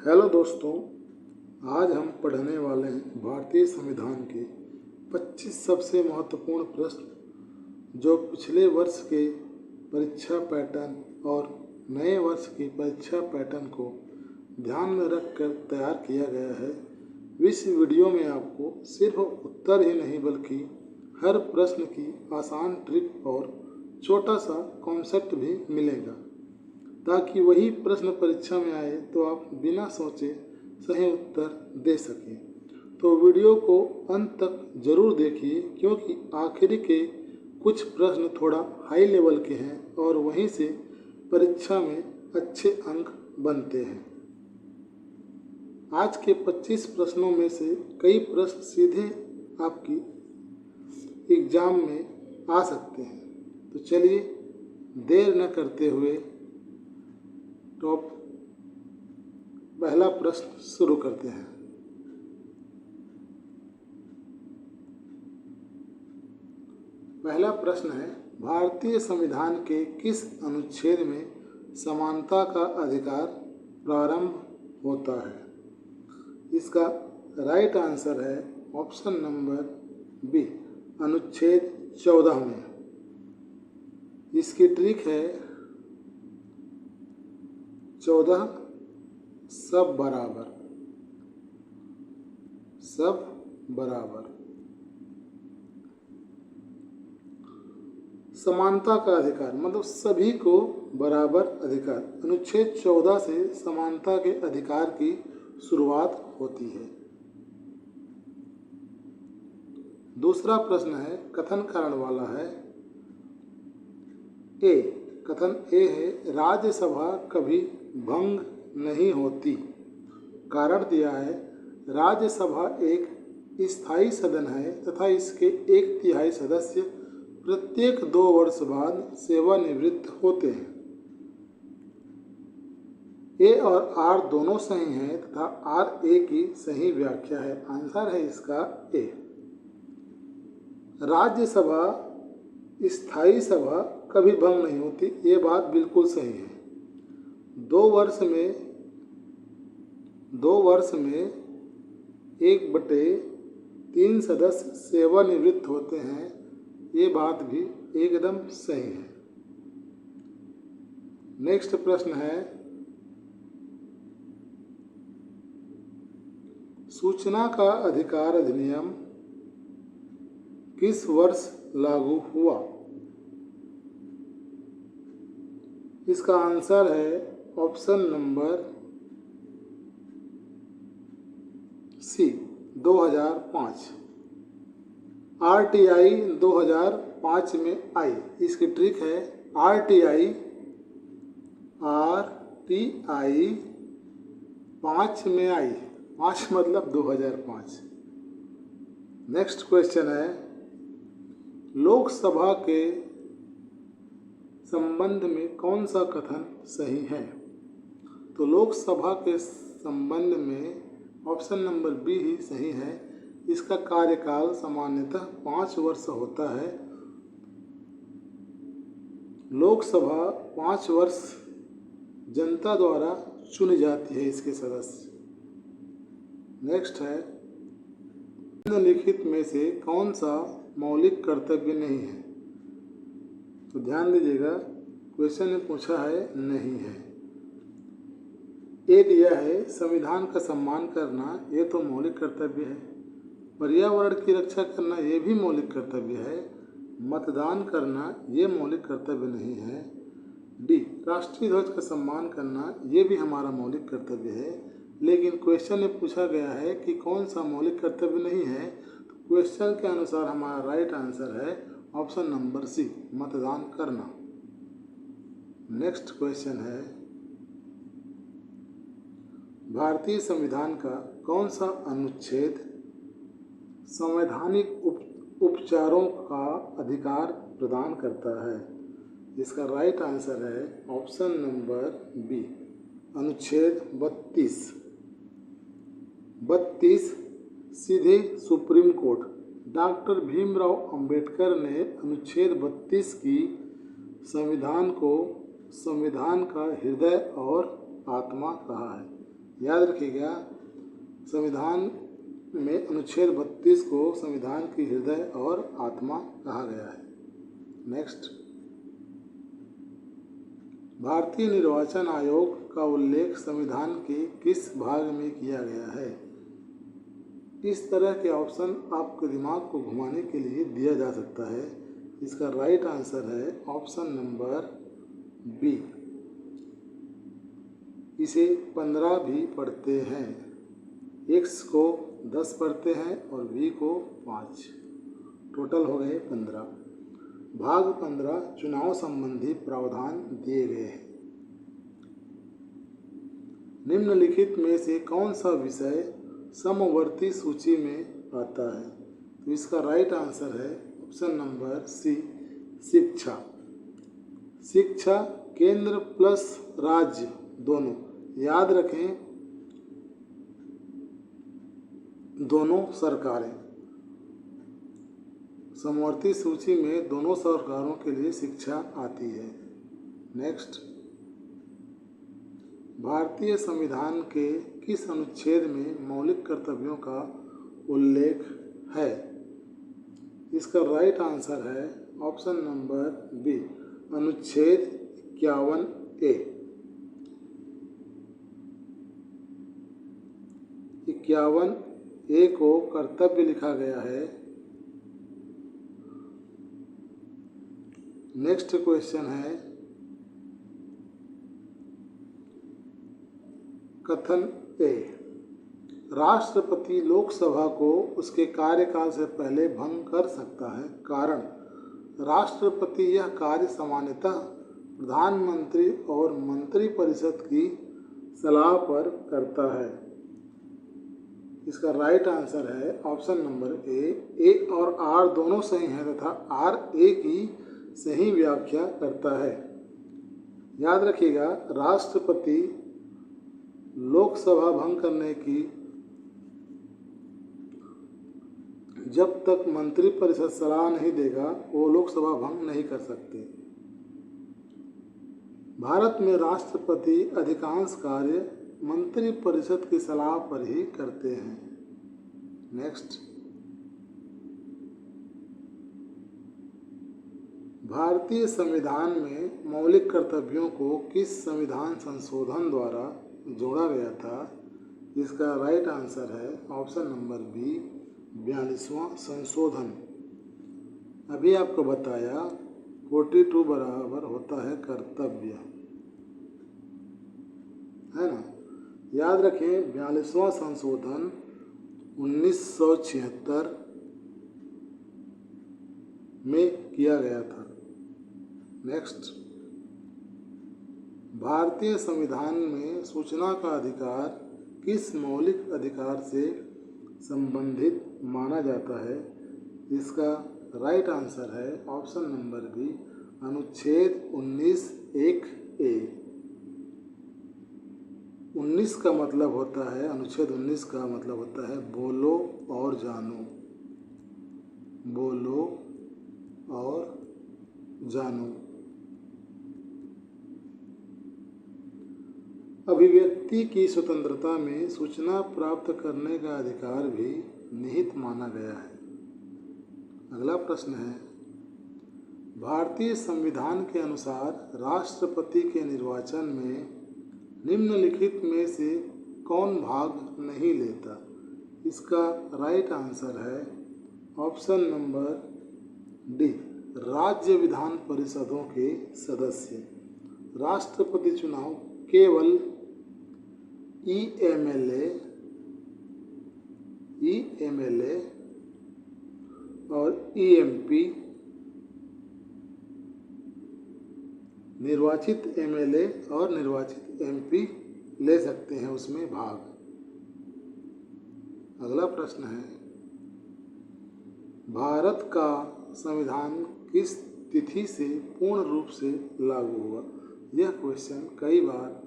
Hello दोस्तों, आज हम पढ़ने वाले हैं भारतीय संविधान के 25 सबसे महत्वपूर्ण प्रश्न जो पिछले वर्ष के परीक्षा पैटर्न और नए वर्ष की परीक्षा पैटर्न को ध्यान में रखकर तैयार किया गया है। इस वीडियो में आपको सिर्फ उत्तर ही नहीं बल्कि हर प्रश्न की आसान ट्रिक और छोटा सा कॉन्सेप्ट भी मिलेगा, ताकि वही प्रश्न परीक्षा में आए तो आप बिना सोचे सही उत्तर दे सकें। तो वीडियो को अंत तक जरूर देखिए, क्योंकि आखिरी के कुछ प्रश्न थोड़ा हाई लेवल के हैं और वहीं से परीक्षा में अच्छे अंक बनते हैं। आज के 25 प्रश्नों में से कई प्रश्न सीधे आपकी एग्जाम में आ सकते हैं। तो चलिए देर न करते हुए पहला प्रश्न शुरू करते हैं। पहला प्रश्न है, भारतीय संविधान के किस अनुच्छेद में समानता का अधिकार प्रारंभ होता है? इसका राइट आंसर है ऑप्शन नंबर बी, अनुच्छेद 14 में। इसकी ट्रिक है 14 सब बराबर। समानता का अधिकार मतलब सभी को बराबर अधिकार। अनुच्छेद 14 से समानता के अधिकार की शुरुआत होती है। दूसरा प्रश्न है, कथन कारण वाला है। कथन ए है, राज्यसभा कभी भंग नहीं होती। कारण दिया है, राज्यसभा एक स्थायी सदन है तथा इसके 1/3 सदस्य प्रत्येक 2 वर्ष बाद सेवानिवृत्त होते हैं। ए और आर दोनों सही हैं तथा आर ए की सही व्याख्या है। आंसर है इसका ए। राज्यसभा स्थायी सभा कभी भंग नहीं होती, ये बात बिल्कुल सही है। 2 वर्ष में 1/3 सदस्य सेवानिवृत्त होते हैं, ये बात भी एकदम सही है। नेक्स्ट प्रश्न है, सूचना का अधिकार अधिनियम किस वर्ष लागू हुआ? इसका आंसर है ऑप्शन नंबर सी, 2005। RTI 2005 में आई। इसकी ट्रिक है RTI 5 में आई। 5 मतलब 2005। नेक्स्ट क्वेश्चन है, लोकसभा के संबंध में कौन सा कथन सही है? तो लोकसभा के संबंध में ऑप्शन नंबर बी ही सही है। इसका कार्यकाल सामान्यतः 5 वर्ष होता है। लोकसभा 5 वर्ष जनता द्वारा चुनी जाती है इसके सदस्य। नेक्स्ट है, निम्नलिखित में से कौन सा मौलिक कर्तव्य नहीं है? तो ध्यान दीजिएगा, क्वेश्चन में पूछा है नहीं है। ए दिया है संविधान का सम्मान करना, ये तो मौलिक कर्तव्य है। पर्यावरण की रक्षा करना, ये भी मौलिक कर्तव्य है। मतदान करना, ये मौलिक कर्तव्य नहीं है। डी, राष्ट्रीय ध्वज का सम्मान करना, ये भी हमारा मौलिक कर्तव्य है। लेकिन क्वेश्चन में पूछा गया है कि कौन सा मौलिक कर्तव्य नहीं है, तो क्वेश्चन के अनुसार हमारा राइट आंसर है ऑप्शन नंबर सी, मतदान करना। नेक्स्ट क्वेश्चन है, भारतीय संविधान का कौन सा अनुच्छेद संवैधानिक उपचारों का अधिकार प्रदान करता है? इसका राइट आंसर है ऑप्शन नंबर बी, अनुच्छेद 32 सीधे supreme court. Doctor Bhimrao Ambedkar ने अनुच्छेद 32 की संविधान को संविधान का हृदय और आत्मा कहा है। याद रखिएगा, संविधान में अनुच्छेद 32 को संविधान की हृदय और आत्मा कहा गया है। नेक्स्ट, भारतीय निर्वाचन आयोग का उल्लेख संविधान के किस भाग में किया गया है? इस तरह के ऑप्शन आपके दिमाग को घुमाने के लिए दिया जा सकता है। इसका राइट आंसर है ऑप्शन नंबर बी। इसे 15 भी पढ़ते हैं, x को 10 पढ़ते हैं और v को 5, टोटल हो गए 15। भाग 15 चुनाव संबंधी प्रावधान दिए गए हैं। निम्नलिखित में से कौन सा विषय समवर्ती सूची में आता है? तो इसका राइट आंसर है ऑप्शन नंबर सी, शिक्षा। शिक्षा केंद्र प्लस राज्य दोनों, याद रखें, दोनों सरकारें, समवर्ती सूची में दोनों सरकारों के लिए शिक्षा आती है। नेक्स्ट, भारतीय संविधान के किस अनुच्छेद में मौलिक कर्तव्यों का उल्लेख है? इसका राइट आंसर है ऑप्शन नंबर बी, अनुच्छेद 51A। 51A को कर्तव्य लिखा गया है। नेक्स्ट क्वेश्चन है, कथन ए, राष्ट्रपति लोकसभा को उसके कार्यकाल से पहले भंग कर सकता है, कारण? राष्ट्रपति यह कार्य सामान्यतः प्रधानमंत्री और मंत्रिपरिषद की सलाह पर करता है। इसका राइट आंसर है ऑप्शन नंबर ए और आर दोनों सही हैं तथा आर ए की सही व्याख्या करता है। याद रखिएगा, राष्ट्रपति लोकसभा भंग करने की जब तक मंत्रिपरिषद सलाह नहीं देगा वो लोकसभा भंग नहीं कर सकते। भारत में राष्ट्रपति अधिकांश कार्य मंत्रिपरिषद की सलाह पर ही करते हैं। नेक्स्ट, भारतीय संविधान में मौलिक कर्तव्यों को किस संविधान संशोधन द्वारा जोड़ा गया था? इसका राइट आंसर है ऑप्शन नंबर बी, 42वां संशोधन। अभी आपको बताया 42 बराबर होता है कर्तव्य, है ना। याद रखें, 42वां संशोधन 1976 में किया गया था। नेक्स्ट, भारतीय संविधान में सूचना का अधिकार किस मौलिक अधिकार से संबंधित माना जाता है? इसका राइट आंसर है ऑप्शन नंबर बी, अनुच्छेद 19(1)(a)। 19 का मतलब होता है, अनुच्छेद 19 का मतलब होता है बोलो और जानो, बोलो और जानो। अभिव्यक्ति की स्वतंत्रता में सूचना प्राप्त करने का अधिकार भी निहित माना गया है। अगला प्रश्न है, भारतीय संविधान के अनुसार राष्ट्रपति के निर्वाचन में निम्नलिखित में से कौन भाग नहीं लेता? इसका राइट आंसर है ऑप्शन नंबर डी, राज्य विधान परिषदों के सदस्य। राष्ट्रपति चुनाव केवल एमएलए और ईएमपी, निर्वाचित एमएलए और निर्वाचित एमपी ले सकते हैं उसमें भाग। अगला प्रश्न है, भारत का संविधान किस तिथि से पूर्ण रूप से लागू हुआ? यह क्वेश्चन कई बार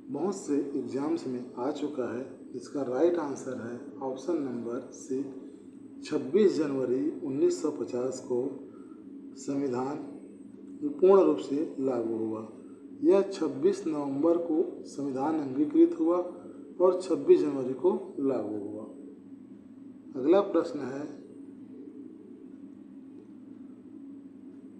बहुत से एग्जाम्स में आ चुका है। इसका राइट आंसर है ऑप्शन नंबर सी, 26 जनवरी 1950 को संविधान पूर्ण रूप से लागू हुआ। यह 26 नवंबर को संविधान अंगीकृत हुआ और 26 जनवरी को लागू हुआ। अगला प्रश्न है,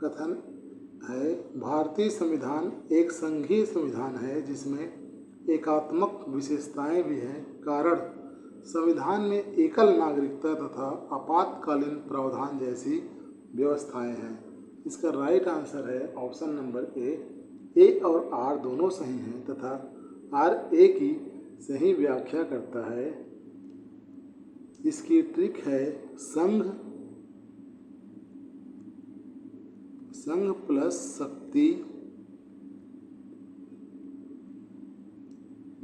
कथन है भारतीय संविधान एक संघीय संविधान है जिसमें एकात्मक विशेषताएं भी हैं, कारण संविधान में एकल नागरिकता तथा आपातकालीन प्रावधान जैसी व्यवस्थाएं हैं। इसका राइट आंसर है ऑप्शन नंबर ए और आर दोनों सही हैं तथा आर ए की सही व्याख्या करता है। इसकी ट्रिक है संघ प्लस शक्ति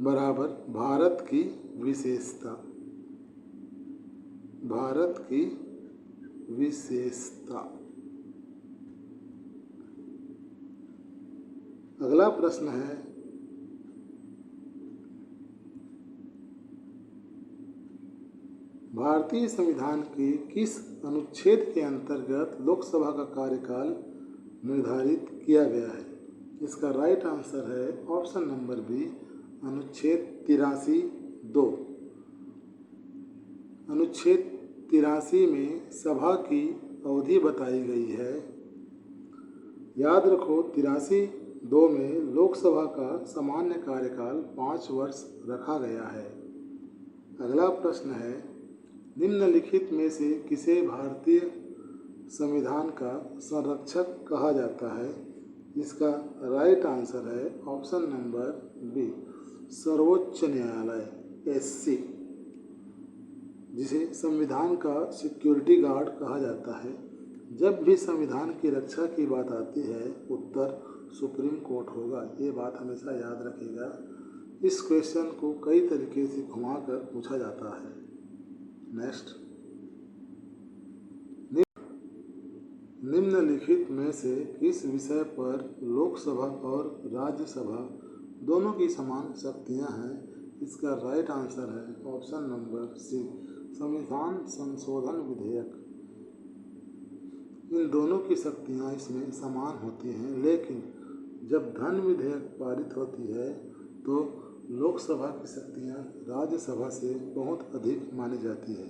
बराबर भारत की विशेषता। अगला प्रश्न है, भारतीय संविधान के किस अनुच्छेद के अंतर्गत लोकसभा का कार्यकाल निर्धारित किया गया है? इसका राइट आंसर है ऑप्शन नंबर बी, अनुच्छेद 83(2). अनुच्छेद 83 में सभा की अवधि बताई गई है। याद रखो 83(2) में लोकसभा का सामान्य कार्यकाल 5 वर्ष रखा गया है। अगला प्रश्न है, निम्नलिखित में से किसे भारतीय संविधान का संरक्षक कहा जाता है? इसका राइट आंसर है ऑप्शन नंबर बी, सर्वोच्च न्यायालय एससी, जिसे संविधान का सिक्योरिटी गार्ड कहा जाता है। जब भी संविधान की रक्षा की बात आती है उत्तर सुप्रीम कोर्ट होगा, ये बात हमेशा याद रखिएगा। इस क्वेश्चन को कई तरीके से घुमाकर पूछा जाता है। नेक्स्ट, निम्नलिखित में से किस विषय पर लोकसभा और राज्यसभा दोनों की समान शक्तियां हैं? इसका राइट आंसर है ऑप्शन नंबर सी, संविधान संशोधन विधेयक। इन दोनों की शक्तियां इसमें समान होती हैं, लेकिन जब धन विधेयक पारित होती है तो लोकसभा की शक्तियां राज्यसभा से बहुत अधिक मानी जाती है।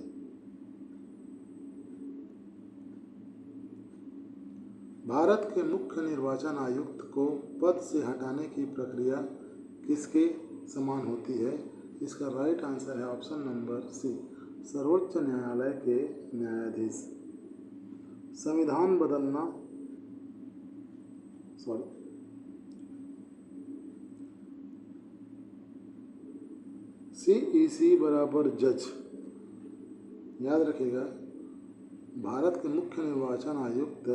भारत के मुख्य निर्वाचन आयुक्त को पद से हटाने की प्रक्रिया किसके समान होती है? इसका राइट आंसर है ऑप्शन नंबर सी, सर्वोच्च न्यायालय के न्यायाधीश। संविधान बदलना CEC बराबर जज। याद रखिएगा, भारत के मुख्य निर्वाचन आयुक्त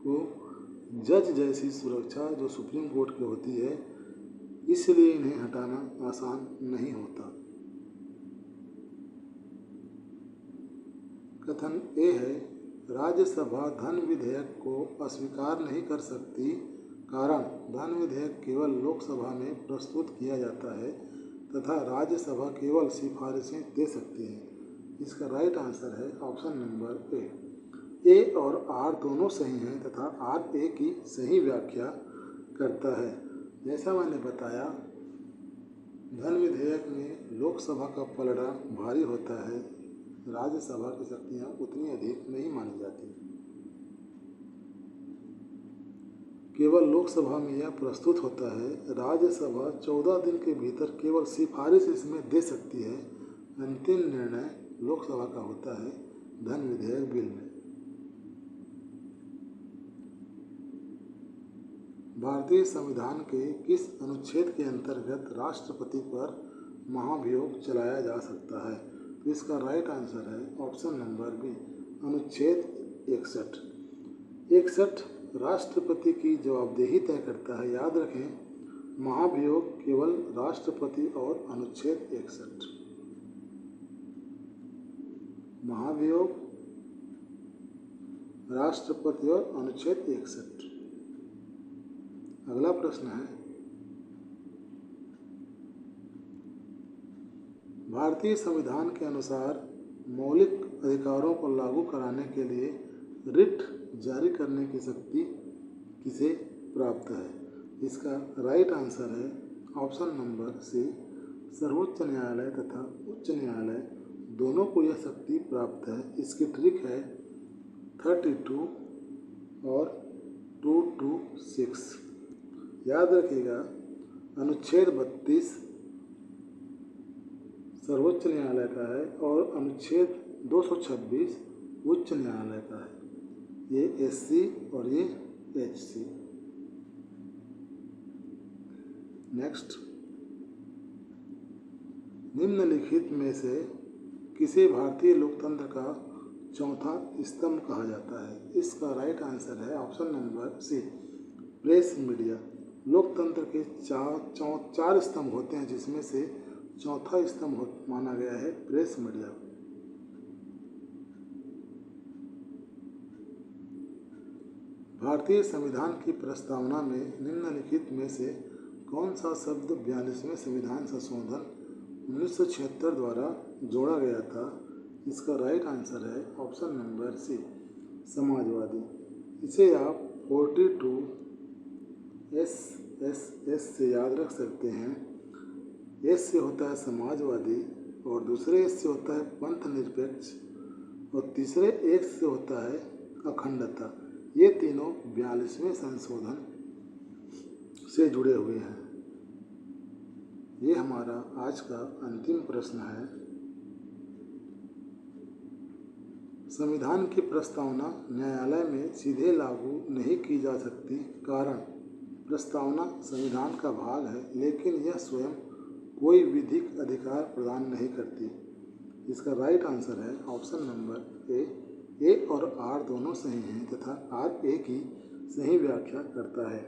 को जज जैसी सुरक्षा जो सुप्रीम कोर्ट की होती है, इसलिए इन्हें हटाना आसान नहीं होता। कथन ए है, राज्यसभा धन विधेयक को अस्वीकार नहीं कर सकती, कारण धन विधेयक केवल लोकसभा में प्रस्तुत किया जाता है तथा राज्यसभा केवल सिफारिशें दे सकती है। इसका राइट आंसर है ऑप्शन नंबर ए और आर दोनों सही हैं तथा आर ए की सही व्याख्या करता है। जैसा मैंने बताया, धन विधेयक में लोकसभा का पलड़ा भारी होता है, राज्यसभा की शक्तियां उतनी अधिक नहीं मानी जाती। केवल लोकसभा में यह प्रस्तुत होता है, राज्यसभा 14 दिन के भीतर केवल सिफारिश इसमें दे सकती है। अंतिम निर्णय लोकसभा का होता है धन विधेयक बिल में। भारतीय संविधान के किस अनुच्छेद के अंतर्गत राष्ट्रपति पर महाभियोग चलाया जा सकता है? तो इसका राइट आंसर है ऑप्शन नंबर बी, अनुच्छेद 61 राष्ट्रपति की जवाबदेही तय करता है। याद रखें, महाभियोग केवल राष्ट्रपति और अनुच्छेद 61। महाभियोग राष्ट्रपति और अनुच्छेद 61। अगला प्रश्न है, भारतीय संविधान के अनुसार मौलिक अधिकारों को लागू कराने के लिए रिट जारी करने की शक्ति किसे प्राप्त है? इसका राइट आंसर है ऑप्शन नंबर सी, सर्वोच्च न्यायालय तथा उच्च न्यायालय दोनों को यह शक्ति प्राप्त है। इसकी ट्रिक है 32 और 226। याद रखिएगा, अनुच्छेद 32 सर्वोच्च न्यायालय का है और अनुच्छेद 226 उच्च न्यायालय का है। ये SC और ये HC। नेक्स्ट, निम्नलिखित में से किसे भारतीय लोकतंत्र का चौथा स्तंभ कहा जाता है? इसका राइट आंसर है option number C, press media. लोकतंत्र के चार स्तंभ होते हैं, जिसमें से चौथा स्तंभ माना गया है प्रेस मीडिया। भारतीय संविधान की प्रस्तावना में निम्नलिखित में से कौन सा शब्द 42वें संविधान संशोधन 1976 द्वारा जोड़ा गया था? इसका राइट आंसर है ऑप्शन नंबर सी, समाजवादी। इसे आप 42 से याद रख सकते हैं। एस से होता है समाजवादी और दूसरे एस से होता है पंथ निरपेक्ष और तीसरे एस से होता है अखंडता। ये तीनों 42वें संशोधन से जुड़े हुए हैं। ये हमारा आज का अंतिम प्रश्न है। संविधान की प्रस्तावना न्यायालय में सीधे लागू नहीं की जा सकती, कारण प्रस्तावना संविधान का भाग है, लेकिन यह स्वयं कोई विधिक अधिकार प्रदान नहीं करती। इसका राइट आंसर है ऑप्शन नंबर ए और आर दोनों सही हैं तथा आर ए की सही व्याख्या करता है।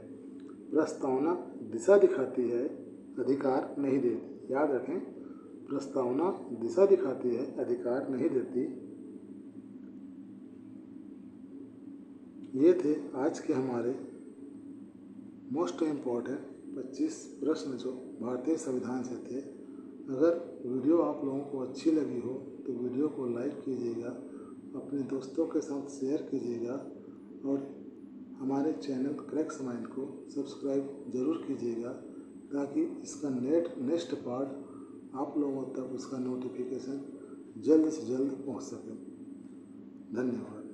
प्रस्तावना दिशा दिखाती है, अधिकार नहीं देती। याद रखें, प्रस्तावना दिशा दिखाती है, अधिकार नहीं देती। ये थे आज के हमारे मोस्ट इम्पॉर्टेंट 25 प्रश्न जो भारतीय संविधान से थे। अगर वीडियो आप लोगों को अच्छी लगी हो तो वीडियो को लाइक कीजिएगा, अपने दोस्तों के साथ शेयर कीजिएगा और हमारे चैनल क्रैक्स माइंड को सब्सक्राइब ज़रूर कीजिएगा, ताकि इसका नेक्स्ट पार्ट आप लोगों तक उसका नोटिफिकेशन जल्द से जल्द पहुंच सके। धन्यवाद।